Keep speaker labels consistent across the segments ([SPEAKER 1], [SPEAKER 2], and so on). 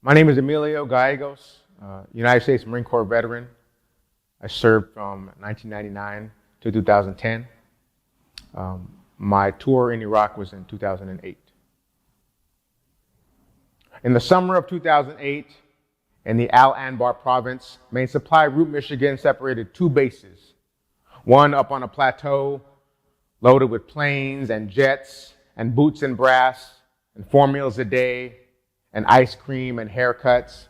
[SPEAKER 1] My name is Emilio Gallegos, United States Marine Corps veteran. I served from 1999 to 2010. My tour in Iraq was in 2008. In the summer of 2008, in the Al Anbar province, Main Supply Route Michigan separated two bases. One up on a plateau, loaded with planes and jets and boots and brass and 4 meals a day and ice cream and haircuts.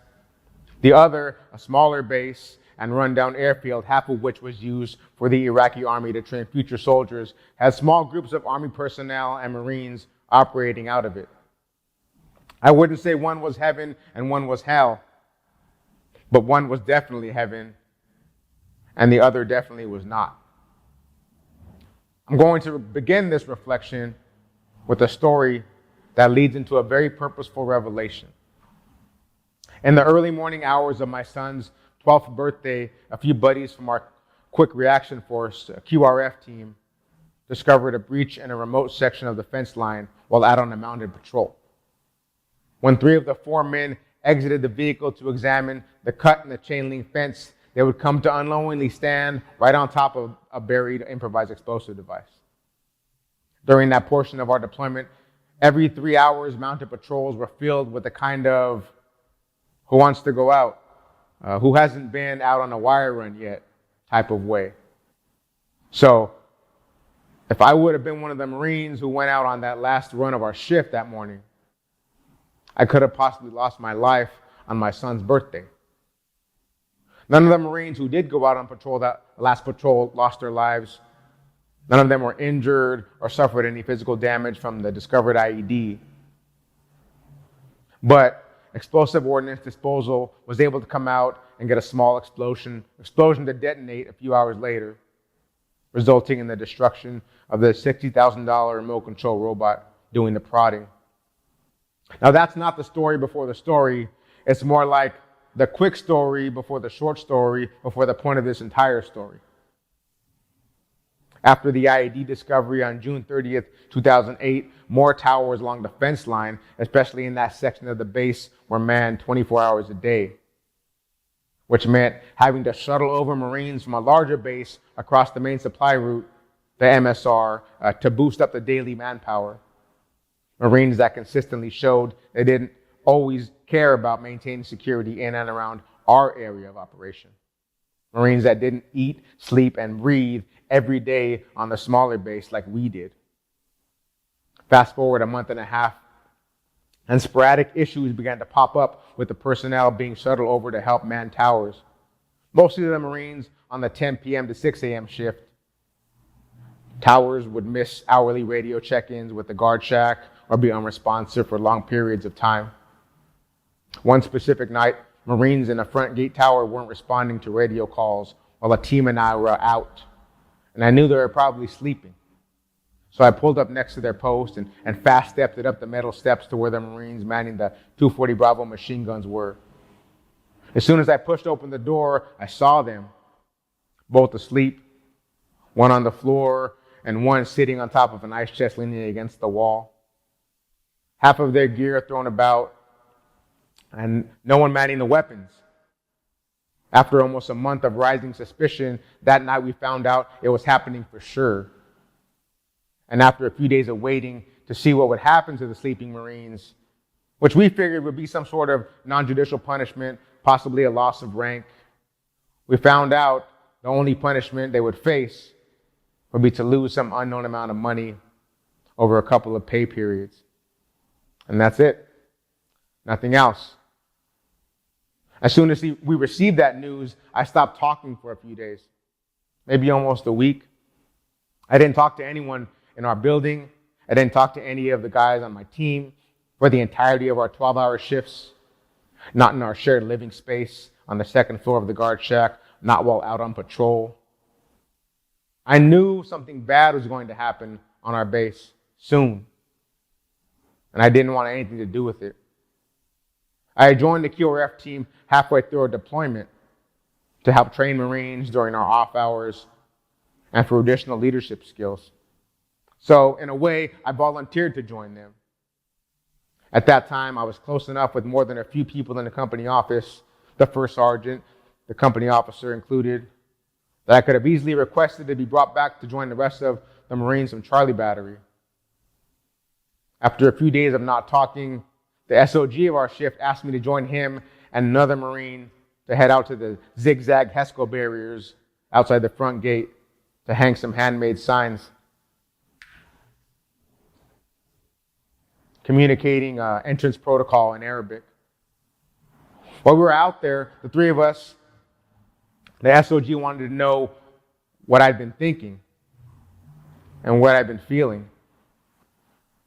[SPEAKER 1] The other, a smaller base and rundown airfield, half of which was used for the Iraqi army to train future soldiers, had small groups of army personnel and Marines operating out of it. I wouldn't say one was heaven and one was hell, but one was definitely heaven and the other definitely was not. I'm going to begin this reflection with a story that leads into a very purposeful revelation. In the early morning hours of my son's 12th birthday, a few buddies from our Quick Reaction Force, QRF team, discovered a breach in a remote section of the fence line while out on a mounted patrol. When 3 of the 4 men exited the vehicle to examine the cut in the chain link fence, they would come to unknowingly stand right on top of a buried improvised explosive device. During that portion of our deployment, every 3 hours, mounted patrols were filled with the kind of who wants to go out, who hasn't been out on a wire run yet type of way. So if I would have been one of the Marines who went out on that last run of our shift that morning, I could have possibly lost my life on my son's birthday. None of the Marines who did go out on patrol that last patrol lost their lives. None of them were injured or suffered any physical damage from the discovered IED. But explosive ordnance disposal was able to come out and get a small explosion to detonate a few hours later, resulting in the destruction of the $60,000 remote control robot doing the prodding. Now that's not the story before the story. It's more like the quick story before the short story before the point of this entire story. After the IED discovery on June 30th, 2008, more towers along the fence line, especially in that section of the base, were manned 24 hours a day, which meant having to shuttle over Marines from a larger base across the main supply route, the MSR, to boost up the daily manpower. Marines that consistently showed they didn't always care about maintaining security in and around our area of operation. Marines that didn't eat, sleep, and breathe every day on the smaller base like we did. Fast forward a month and a half, and sporadic issues began to pop up with the personnel being shuttled over to help man towers. Mostly the Marines on the 10 p.m. to 6 a.m. shift. Towers would miss hourly radio check-ins with the guard shack or be unresponsive for long periods of time. One specific night, Marines in a front gate tower weren't responding to radio calls while a team and I were out. And I knew they were probably sleeping. So I pulled up next to their post and fast-stepped it up the metal steps to where the Marines manning the 240 Bravo machine guns were. As soon as I pushed open the door, I saw them, both asleep, one on the floor and one sitting on top of an ice chest leaning against the wall. Half of their gear thrown about, and no one manning the weapons. After almost a month of rising suspicion, that night we found out it was happening for sure. And after a few days of waiting to see what would happen to the sleeping Marines, which we figured would be some sort of non-judicial punishment, possibly a loss of rank, we found out the only punishment they would face would be to lose some unknown amount of money over a couple of pay periods. And that's it. Nothing else. As soon as we received that news, I stopped talking for a few days, maybe almost a week. I didn't talk to anyone in our building. I didn't talk to any of the guys on my team for the entirety of our 12-hour shifts, not in our shared living space on the second floor of the guard shack, not while out on patrol. I knew something bad was going to happen on our base soon, and I didn't want anything to do with it. I had joined the QRF team halfway through our deployment to help train Marines during our off hours and for additional leadership skills. So, in a way, I volunteered to join them. At that time, I was close enough with more than a few people in the company office, the first sergeant, the company officer included, that I could have easily requested to be brought back to join the rest of the Marines from Charlie Battery. After a few days of not talking, the SOG of our shift asked me to join him and another Marine to head out to the zigzag HESCO barriers outside the front gate to hang some handmade signs communicating entrance protocol in Arabic. While we were out there, the three of us, the SOG wanted to know what I'd been thinking and what I'd been feeling.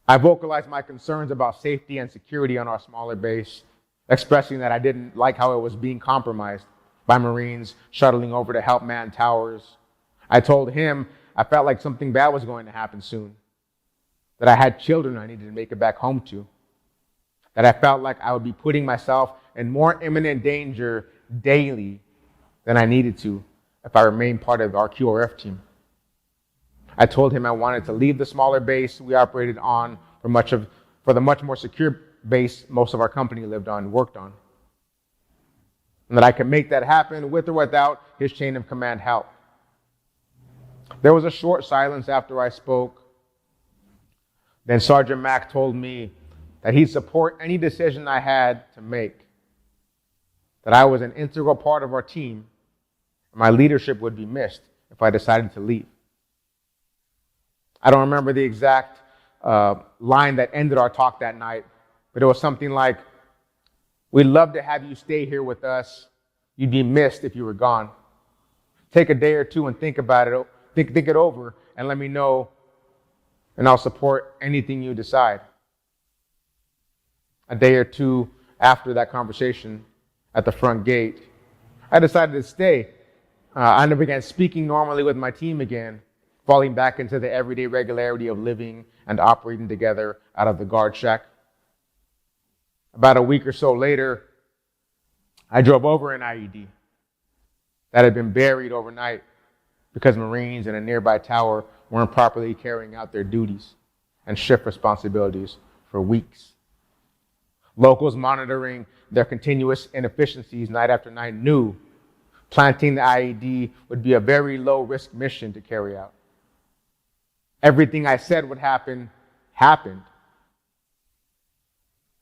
[SPEAKER 1] I vocalized my concerns about safety and security on our smaller base, expressing that I didn't like how it was being compromised by Marines shuttling over to help man towers. I told him I felt like something bad was going to happen soon, that I had children I needed to make it back home to, that I felt like I would be putting myself in more imminent danger daily than I needed to if I remained part of our QRF team. I told him I wanted to leave the smaller base we operated on for the much more secure base most of our company lived on and worked on, and that I could make that happen with or without his chain of command help. There was a short silence after I spoke. Then Sergeant Mack told me that he'd support any decision I had to make, that I was an integral part of our team, and my leadership would be missed if I decided to leave. I don't remember the exact line that ended our talk that night, but it was something like, "We'd love to have you stay here with us. You'd be missed if you were gone. Take a day or two and think about it, think it over, and let me know, and I'll support anything you decide." A day or two after that conversation at the front gate, I decided to stay. I began speaking normally with my team again, falling back into the everyday regularity of living and operating together out of the guard shack. About a week or so later, I drove over an IED that had been buried overnight because Marines in a nearby tower weren't properly carrying out their duties and shift responsibilities for weeks. Locals monitoring their continuous inefficiencies night after night knew planting the IED would be a very low-risk mission to carry out. Everything I said would happen, happened.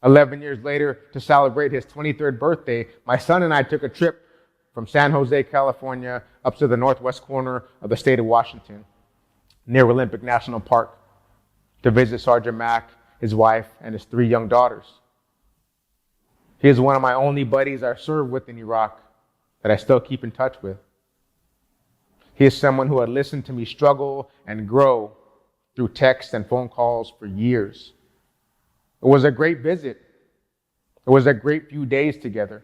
[SPEAKER 1] 11 years later, to celebrate his 23rd birthday, my son and I took a trip from San Jose, California, up to the northwest corner of the state of Washington, near Olympic National Park, to visit Sergeant Mack, his wife, and his 3 young daughters. He is one of my only buddies I served with in Iraq that I still keep in touch with. He is someone who had listened to me struggle and grow through text and phone calls for years. It was a great visit. It was a great few days together.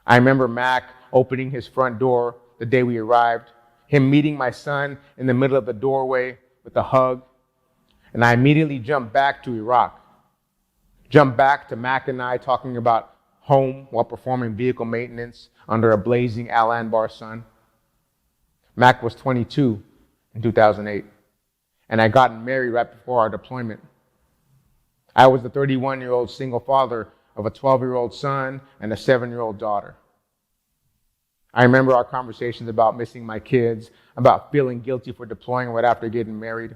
[SPEAKER 1] I remember Mac opening his front door the day we arrived, him meeting my son in the middle of the doorway with a hug, and I immediately jumped back to Iraq. Jumped back to Mac and I talking about home while performing vehicle maintenance under a blazing Al Anbar sun. Mac was 22 in 2008, and I got married right before our deployment. I was the 31-year-old single father of a 12-year-old son and a 7-year-old daughter. I remember our conversations about missing my kids, about feeling guilty for deploying right after getting married.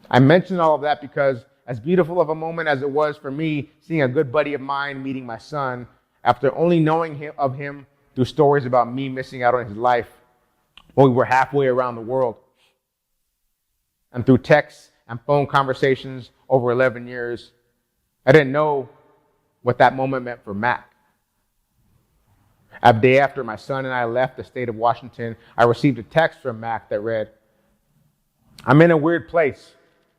[SPEAKER 1] I mention all of that because, as beautiful of a moment as it was for me seeing a good buddy of mine meeting my son, after only knowing him through stories about me missing out on his life when we were halfway around the world, and through texts and phone conversations over 11 years, I didn't know what that moment meant for Mac. A day after my son and I left the state of Washington, I received a text from Mac that read, "I'm in a weird place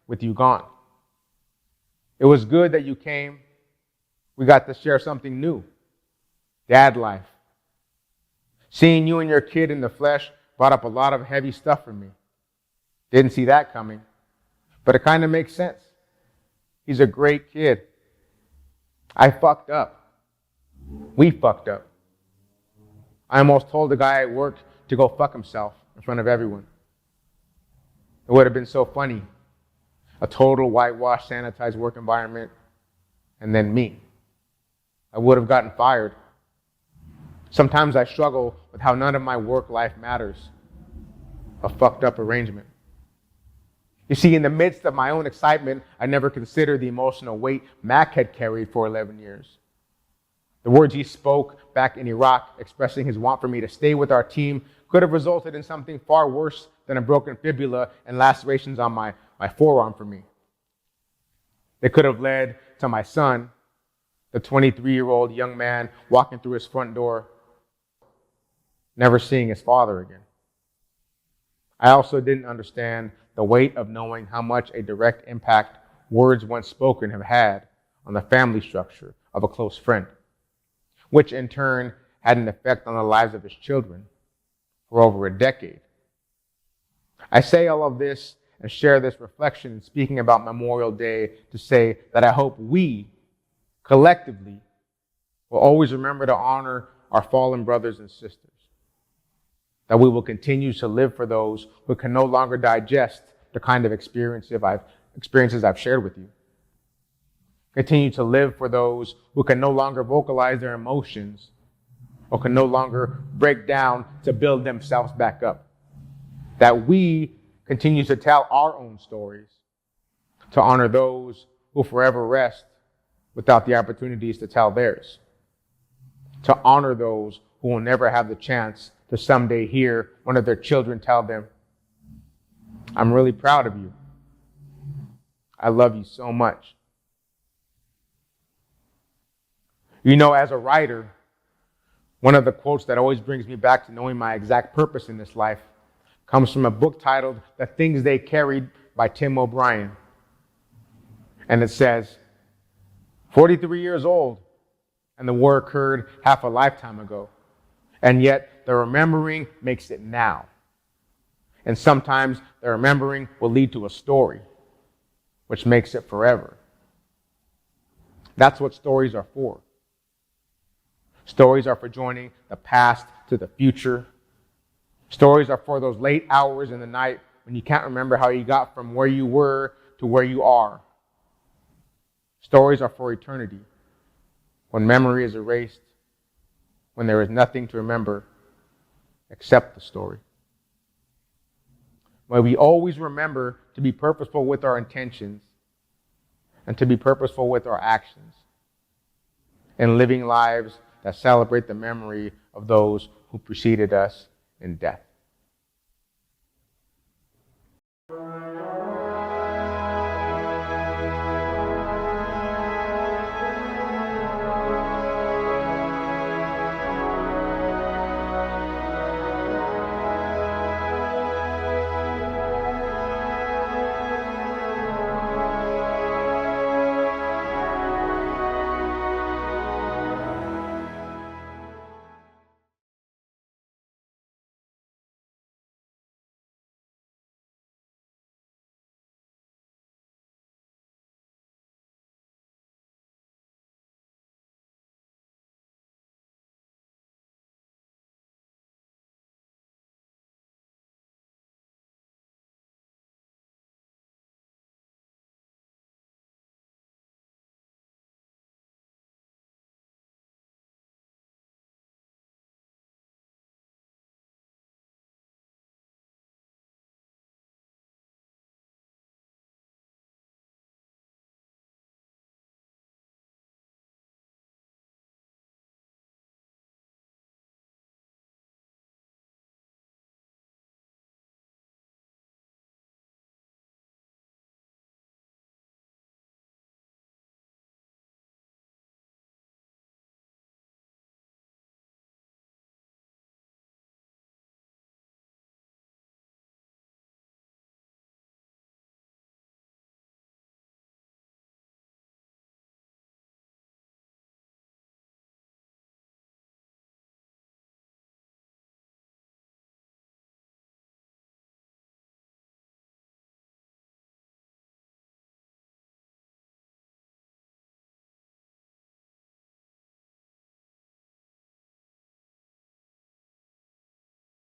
[SPEAKER 1] with you gone. It was good that you came. We got to share something new. Dad life. Seeing you and your kid in the flesh brought up a lot of heavy stuff for me. Didn't see that coming, but it kind of makes sense. He's a great kid. I fucked up. We fucked up. I almost told the guy at work to go fuck himself in front of everyone. It would have been so funny. A total whitewashed, sanitized work environment, and then me. I would have gotten fired. Sometimes I struggle with how none of my work life matters. A fucked up arrangement. You see, in the midst of my own excitement, I never considered the emotional weight Mac had carried for 11 years. The words he spoke back in Iraq, expressing his want for me to stay with our team, could have resulted in something far worse than a broken fibula and lacerations on my forearm for me. They could have led to my son, the 23-year-old young man walking through his front door, never seeing his father again. I also didn't understand the weight of knowing how much a direct impact words once spoken have had on the family structure of a close friend, which in turn had an effect on the lives of his children for over a decade. I say all of this and share this reflection in speaking about Memorial Day to say that I hope we, collectively, will always remember to honor our fallen brothers and sisters. That we will continue to live for those who can no longer digest the kind of experiences I've shared with you. Continue to live for those who can no longer vocalize their emotions or can no longer break down to build themselves back up. That we continue to tell our own stories, to honor those who forever rest without the opportunities to tell theirs, to honor those who will never have the chance to someday hear one of their children tell them, "I'm really proud of you. I love you so much." You know, as a writer, one of the quotes that always brings me back to knowing my exact purpose in this life comes from a book titled The Things They Carried by Tim O'Brien. And it says, 43 years old, and the war occurred half a lifetime ago. And yet, the remembering makes it now. And sometimes the remembering will lead to a story, which makes it forever. That's what stories are for. Stories are for joining the past to the future. Stories are for those late hours in the night when you can't remember how you got from where you were to where you are. Stories are for eternity, when memory is erased, when there is nothing to remember except the story. May we always remember to be purposeful with our intentions and to be purposeful with our actions and living lives that celebrate the memory of those who preceded us in death.